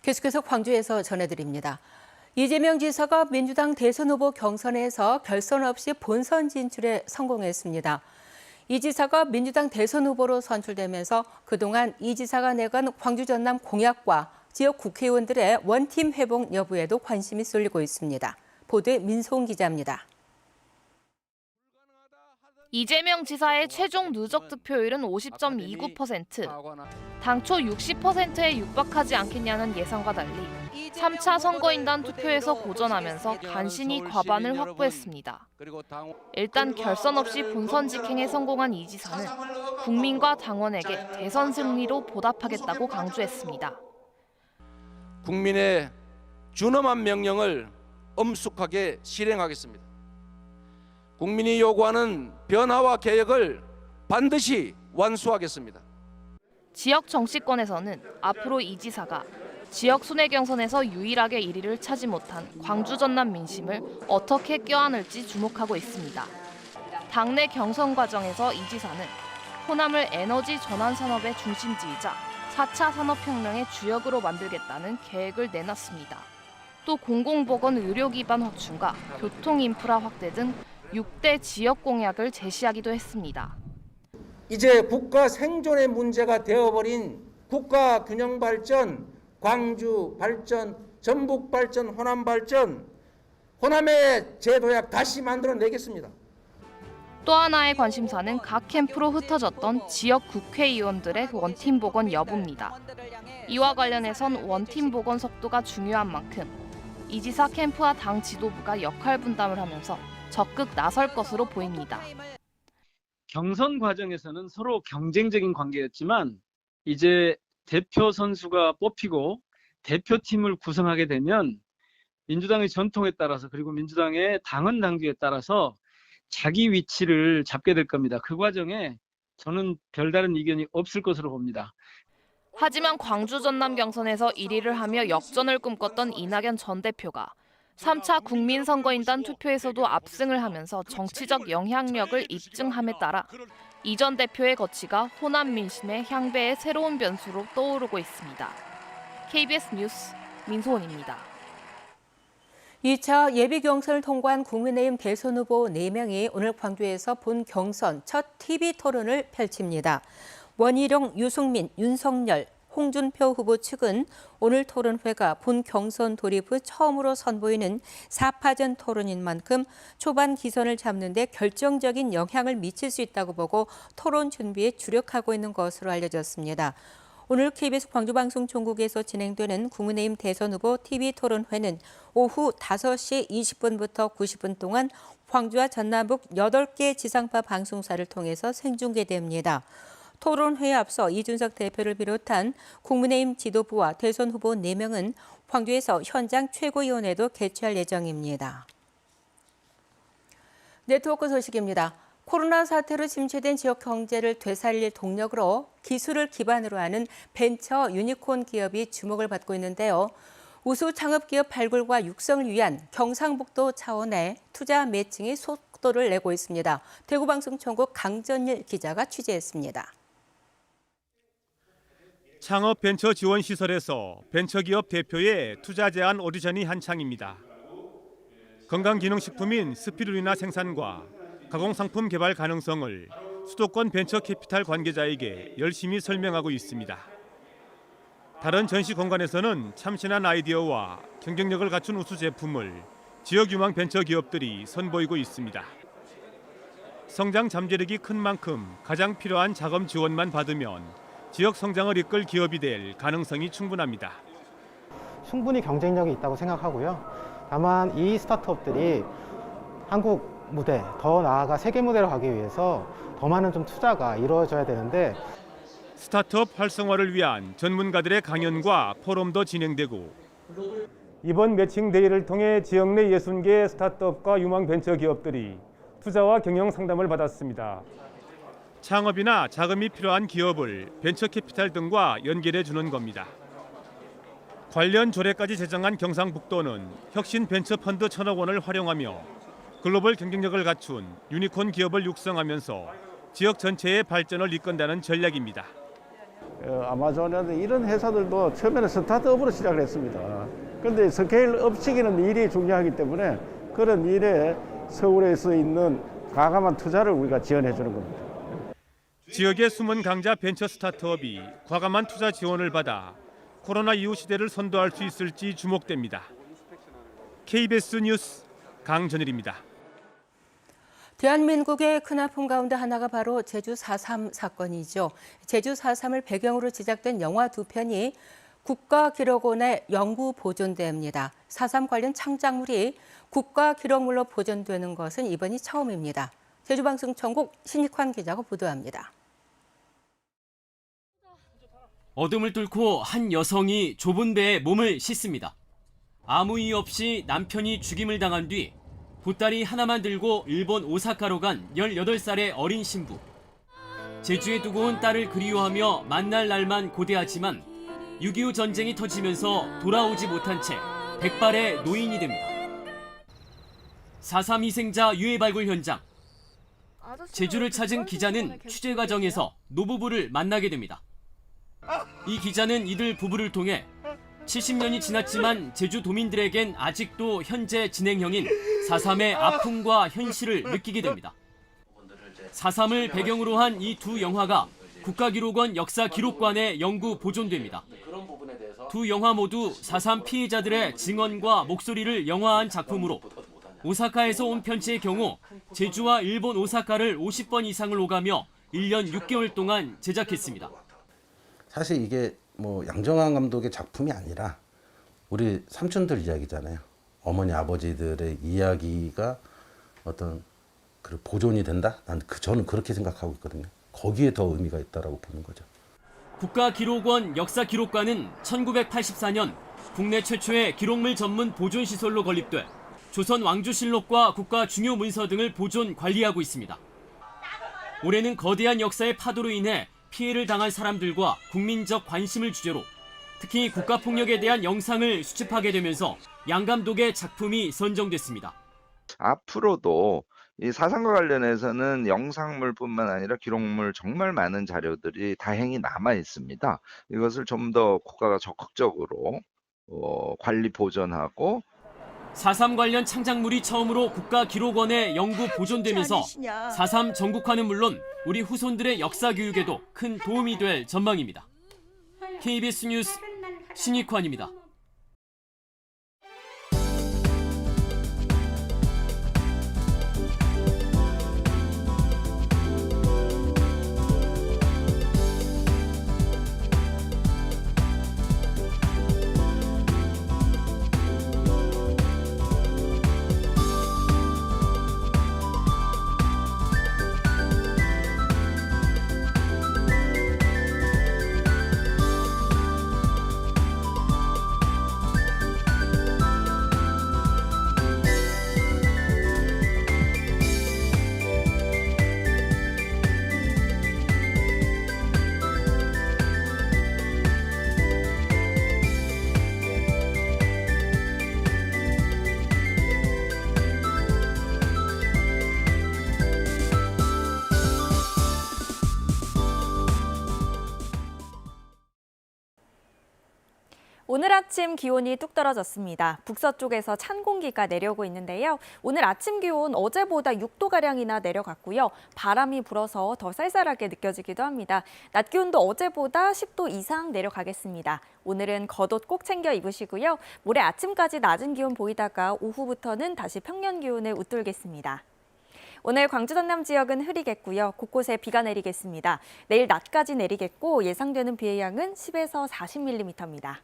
계속해서 광주에서 전해드립니다. 이재명 지사가 민주당 대선 후보 경선에서 결선 없이 본선 진출에 성공했습니다. 이 지사가 민주당 대선 후보로 선출되면서 그동안 이 지사가 내건 광주 전남 공약과 지역 국회의원들의 원팀 회복 여부에도 관심이 쏠리고 있습니다. 보도에 민소은 기자입니다. 이재명 지사의 최종 누적 득표율은 50.29%. 당초 60%에 육박하지 않겠냐는 예상과 달리 3차 선거인단 투표에서 고전하면서 간신히 과반을 확보했습니다. 일단 결선 없이 본선 직행에 성공한 이 지사는 국민과 당원에게 대선 승리로 보답하겠다고 강조했습니다. 국민의 준엄한 명령을 엄숙하게 실행하겠습니다. 국민이 요구하는 변화와 개혁을 반드시 완수하겠습니다. 지역 정치권에서는 앞으로 이 지사가 지역 순회 경선에서 유일하게 1위를 차지 못한 광주 전남 민심을 어떻게 껴안을지 주목하고 있습니다. 당내 경선 과정에서 이 지사는 호남을 에너지 전환 산업의 중심지이자 4차 산업혁명의 주역으로 만들겠다는 계획을 내놨습니다. 또 공공보건 의료 기반 확충과 교통 인프라 확대 등 6대 지역 공약을 제시하기도 했습니다. 이제 국가 생존의 문제가 되어버린 국가 균형 발전, 광주 발전, 전북 발전, 호남 발전, 호남의 제도약 다시 만들어내겠습니다. 또 하나의 관심사는 각 캠프로 흩어졌던 지역 국회의원들의 원팀 복원 여부입니다. 이와 관련해선 원팀 복원 속도가 중요한 만큼 이 지사 캠프와 당 지도부가 역할 분담을 하면서 적극 나설 것으로 보입니다. 경선 과정에서는 서로 경쟁적인 관계였지만 이제 대표 선수가 뽑히고 대표팀을 구성하게 되면 민주당의 전통에 따라서 그리고 민주당의 당헌 당규에 따라서 자기 위치를 잡게 될 겁니다. 그 과정에 저는 별다른 이견이 없을 것으로 봅니다. 하지만 광주 전남 경선에서 1위를 하며 역전을 꿈꿨던 이낙연 전 대표가 3차 국민선거인단 투표에서도 압승을 하면서 정치적 영향력을 입증함에 따라 이 전 대표의 거취가 호남 민심의 향배의 새로운 변수로 떠오르고 있습니다. KBS 뉴스 민소은입니다. 2차 예비 경선을 통과한 국민의힘 대선 후보 4명이 오늘 광주에서 본 경선 첫 TV 토론을 펼칩니다. 원희룡, 유승민, 윤석열, 홍준표 후보 측은 오늘 토론회가 본 경선 돌입 후 처음으로 선보이는 4파전 토론인 만큼 초반 기선을 잡는 데 결정적인 영향을 미칠 수 있다고 보고 토론 준비에 주력하고 있는 것으로 알려졌습니다. 오늘 KBS 광주방송총국에서 진행되는 국민의힘 대선 후보 TV 토론회는 오후 5시 20분부터 90분 동안 광주와 전남북 8개 지상파 방송사를 통해서 생중계됩니다. 토론회에 앞서 이준석 대표를 비롯한 국민의힘 지도부와 대선 후보 4명은 광주에서 현장 최고위원회도 개최할 예정입니다. 네트워크 소식입니다. 코로나 사태로 침체된 지역 경제를 되살릴 동력으로 기술을 기반으로 하는 벤처 유니콘 기업이 주목을 받고 있는데요. 우수 창업기업 발굴과 육성을 위한 경상북도 차원의 투자 매칭이 속도를 내고 있습니다. 대구방송총국 강전일 기자가 취재했습니다. 창업 벤처 지원 시설에서 벤처기업 대표의 투자 제안 오디션이 한창입니다. 건강기능식품인 스피루리나 생산과 가공상품 개발 가능성을 수도권 벤처 캐피탈 관계자에게 열심히 설명하고 있습니다. 다른 전시 공간에서는 참신한 아이디어와 경쟁력을 갖춘 우수 제품을 지역 유망 벤처 기업들이 선보이고 있습니다. 성장 잠재력이 큰 만큼 가장 필요한 자금 지원만 받으면 지역 성장을 이끌 기업이 될 가능성이 충분합니다. 충분히 경쟁력이 있다고 생각하고요. 다만 이 스타트업들이 한국 무대, 더 나아가 세계 무대로 가기 위해서 더 많은 좀 투자가 이루어져야 되는데 스타트업 활성화를 위한 전문가들의 강연과 포럼도 진행되고 이번 매칭 대회를 통해 지역 내 60개 스타트업과 유망 벤처 기업들이 투자와 경영 상담을 받았습니다. 창업이나 자금이 필요한 기업을 벤처 캐피탈 등과 연결해 주는 겁니다. 관련 조례까지 제정한 경상북도는 혁신 벤처 펀드 1,000억 원을 활용하며 글로벌 경쟁력을 갖춘 유니콘 기업을 육성하면서 지역 전체의 발전을 이끈다는 전략입니다. 아마존이나 이런 회사들도 처음에는 스타트업으로 시작을 했습니다. 그런데 스케일업 시키는 일이 중요하기 때문에 그런 일에 서울에서 있는 과감한 투자를 우리가 지원해 주는 겁니다. 지역의 숨은 강자 벤처 스타트업이 과감한 투자 지원을 받아 코로나 이후 시대를 선도할 수 있을지 주목됩니다. KBS 뉴스 강전일입니다. 대한민국의 큰 아픔 가운데 하나가 바로 제주 4.3 사건이죠. 제주 4.3을 배경으로 제작된 영화 2편이 국가기록원에 영구 보존됩니다. 4.3 관련 창작물이 국가기록물로 보존되는 것은 이번이 처음입니다. 제주방송천국 신익환 기자가 보도합니다. 어둠을 뚫고 한 여성이 좁은 배에 몸을 싣습니다. 아무 이유 없이 남편이 죽임을 당한 뒤 보따리 하나만 들고 일본 오사카로 간 18살의 어린 신부. 제주에 두고 온 딸을 그리워하며 만날 날만 고대하지만 6.25 전쟁이 터지면서 돌아오지 못한 채 백발의 노인이 됩니다. 4.3 희생자 유해 발굴 현장. 제주를 찾은 기자는 취재 과정에서 노부부를 만나게 됩니다. 이 기자는 이들 부부를 통해 70년이 지났지만 제주 도민들에겐 아직도 현재 진행형인 4.3의 아픔과 현실을 느끼게 됩니다. 4.3을 배경으로 한 이 두 영화가 국가기록원 역사기록관에 영구 보존됩니다. 두 영화 모두 4.3 피해자들의 증언과 목소리를 영화한 작품으로 오사카에서 온 편지의 경우 제주와 일본 오사카를 50번 이상을 오가며 1년 6개월 동안 제작했습니다. 사실 이게 뭐 양정환 감독의 작품이 아니라 우리 삼촌들 이야기잖아요. 어머니 아버지들의 이야기가 어떤 그 보존이 된다? 저는 그렇게 생각하고 있거든요. 거기에 더 의미가 있다라고 보는 거죠. 국가기록원 역사기록관은 1984년 국내 최초의 기록물 전문 보존시설로 건립돼 조선 왕조실록과 국가 중요 문서 등을 보존 관리하고 있습니다. 올해는 거대한 역사의 파도로 인해 피해를 당한 사람들과 국민적 관심을 주제로 특히 국가폭력에 대한 영상을 수집하게 되면서 양 감독의 작품이 선정됐습니다. 앞으로도 이 4.3과 관련해서는 영상물뿐만 아니라 기록물 정말 많은 자료들이 다행히 남아 있습니다. 이것을 좀 더 국가가 적극적으로 관리 보존하고 4.3 관련 창작물이 처음으로 국가기록원에 영구 보존되면서 4.3 전국화는 물론 우리 후손들의 역사 교육에도 큰 도움이 될 전망입니다. KBS 뉴스 신익환입니다. 오늘 아침 기온이 뚝 떨어졌습니다. 북서쪽에서 찬 공기가 내려오고 있는데요. 오늘 아침 기온 어제보다 6도가량이나 내려갔고요. 바람이 불어서 더 쌀쌀하게 느껴지기도 합니다. 낮 기온도 어제보다 10도 이상 내려가겠습니다. 오늘은 겉옷 꼭 챙겨 입으시고요. 모레 아침까지 낮은 기온 보이다가 오후부터는 다시 평년 기온을 웃돌겠습니다. 오늘 광주 전남 지역은 흐리겠고요. 곳곳에 비가 내리겠습니다. 내일 낮까지 내리겠고 예상되는 비의 양은 10에서 40mm입니다.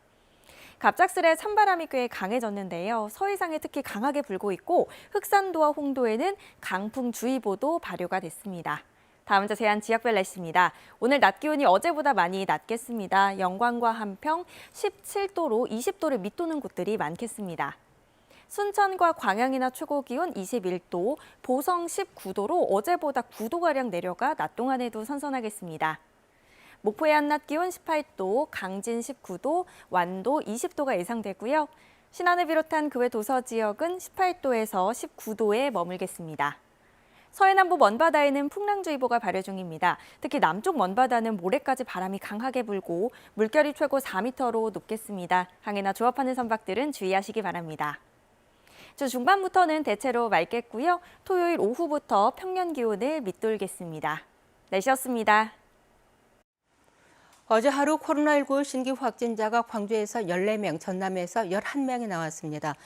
갑작스레 찬바람이 꽤 강해졌는데요. 서해상에 특히 강하게 불고 있고 흑산도와 홍도에는 강풍주의보도 발효가 됐습니다. 다음 자세한 지역별 날씨입니다. 오늘 낮 기온이 어제보다 많이 낮겠습니다. 영광과 한평 17도로 20도를 밑도는 곳들이 많겠습니다. 순천과 광양이나 최고 기온 21도, 보성 19도로 어제보다 9도가량 내려가 낮 동안에도 선선하겠습니다. 목포의 한낮 기온 18도, 강진 19도, 완도 20도가 예상되고요. 신안을 비롯한 그 외 도서 지역은 18도에서 19도에 머물겠습니다. 서해남부 먼바다에는 풍랑주의보가 발효 중입니다. 특히 남쪽 먼바다는 모레까지 바람이 강하게 불고 물결이 최고 4m로 높겠습니다. 항해나 조업하는 선박들은 주의하시기 바랍니다. 주 중반부터는 대체로 맑겠고요. 토요일 오후부터 평년 기온을 밑돌겠습니다. 날씨였습니다. 어제 하루 코로나19 신규 확진자가 광주에서 14명, 전남에서 11명이 나왔습니다.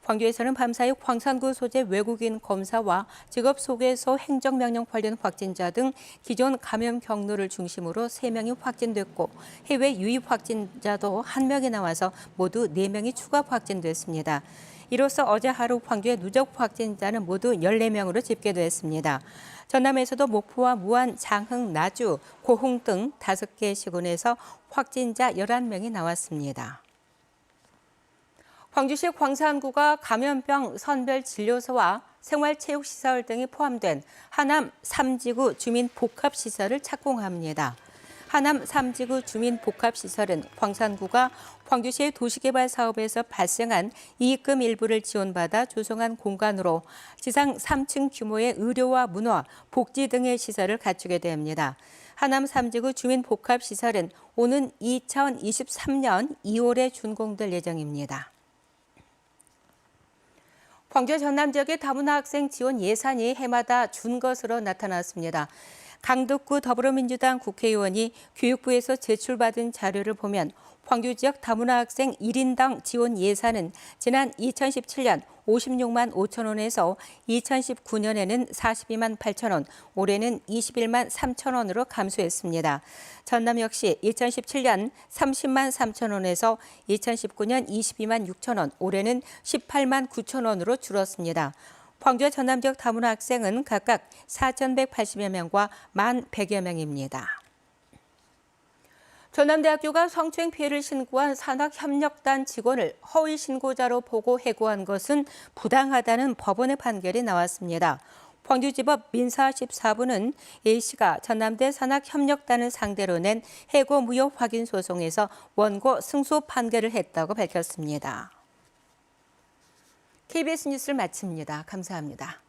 광주에서는 밤사이 광산구 소재 외국인 검사와 직업소개소 행정명령 관련 확진자 등 기존 감염 경로를 중심으로 3명이 확진됐고 해외 유입 확진자도 1명이 나와서 모두 4명이 추가 확진됐습니다. 이로써 어제 하루 광주의 누적 확진자는 모두 14명으로 집계됐습니다. 전남에서도 목포와 무안, 장흥, 나주, 고흥 등 5개 시군에서 확진자 11명이 나왔습니다. 광주시 광산구가 감염병 선별진료소와 생활체육시설 등이 포함된 하남 3지구 주민복합시설을 착공합니다. 하남 3지구 주민복합시설은 광산구가 광주시의 도시개발 사업에서 발생한 이익금 일부를 지원받아 조성한 공간으로 지상 3층 규모의 의료와 문화, 복지 등의 시설을 갖추게 됩니다. 하남 3지구 주민복합시설은 오는 2023년 2월에 준공될 예정입니다. 광주 전남 지역의 다문화 학생 지원 예산이 해마다 준 것으로 나타났습니다. 강덕구 더불어민주당 국회의원이 교육부에서 제출받은 자료를 보면 광주 지역 다문화 학생 1인당 지원 예산은 지난 2017년 56만 5천 원에서 2019년에는 42만 8천 원, 올해는 21만 3천 원으로 감소했습니다. 전남 역시 2017년 30만 3천 원에서 2019년 22만 6천 원, 올해는 18만 9천 원으로 줄었습니다. 광주와 전남 지역 다문화 학생은 각각 4,180여 명과 1,100여 명입니다. 전남대학교가 성추행 피해를 신고한 산학협력단 직원을 허위 신고자로 보고 해고한 것은 부당하다는 법원의 판결이 나왔습니다. 광주지법 민사 14부는 A씨가 전남대 산학협력단을 상대로 낸 해고 무효 확인 소송에서 원고 승소 판결을 했다고 밝혔습니다. KBS 뉴스를 마칩니다. 감사합니다.